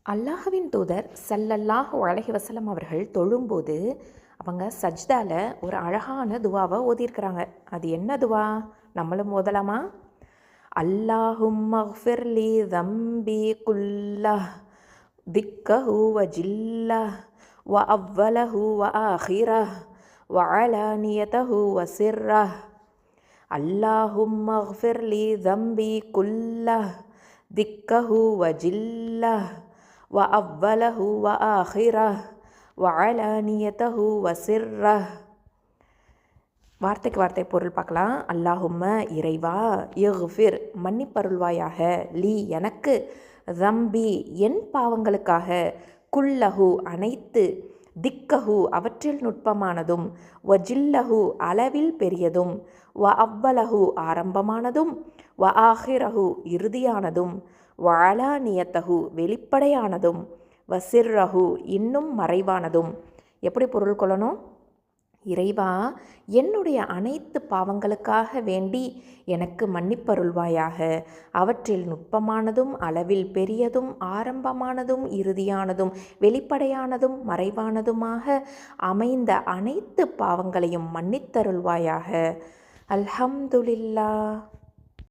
அல்லாஹ்வின் தூதர் ஸல்லல்லாஹு அலைஹி வஸல்லம் அவர்கள் தொழும்போது அவங்க சஜ்தால ஒரு அழகான துவாவை ஓதியிருக்கிறாங்க. அது என்ன துவா? நம்மளும் ஓதலாமா? அல்லாஹும்மக்ஃபிர்லி தம்பி குல்லஹ் திக்கஹு வ ஜில்லஹ் வ அவ்வலஹு வ ஆஹிரஹ் வ அலானியதஹு வ சிர்ரஹ். அல்லாஹும்மக்ஃபிர்லி தம்பி குல்லஹ் திக்கஹு வ ஜில்லஹ் வ அவ்வலஹு வ ஆஹிரஹ் வ அலானியதஹு வ சிர்ரஹ். வார்த்தைக்கு வார்த்தை பொருள் பார்க்கலாம். அல்லாஹும்ம இறைவா, இஃபிர் மன்னிப்பருள்வாயாக, லீ எனக்கு, தம்பி என் பாவங்களுக்காக, குல்லஹு அனைத்து, திக்கஹு அவற்றில் நுட்பமானதும், வஜில்லஹு அளவில் பெரியதும், வ அவ்வலஹு ஆரம்பமானதும், வ ஆஹிரஹு இறுதியானதும், வ அலானியத்தஹு வெளிப்படையானதும், வ சிர்ரஹு இன்னும் மறைவானதும். எப்படி பொருள் கொள்ளணும்? இறைவா, என்னுடைய அனைத்து பாவங்களுக்காக வேண்டி எனக்கு மன்னிப்பருள்வாயாக. அவற்றில் நுட்பமானதும், அளவில் பெரியதும், ஆரம்பமானதும், இறுதியானதும், வெளிப்படையானதும், மறைவானதுமாக அமைந்த அனைத்து பாவங்களையும் மன்னித்தருள்வாயாக. அல்ஹம்துலில்லாஹ்.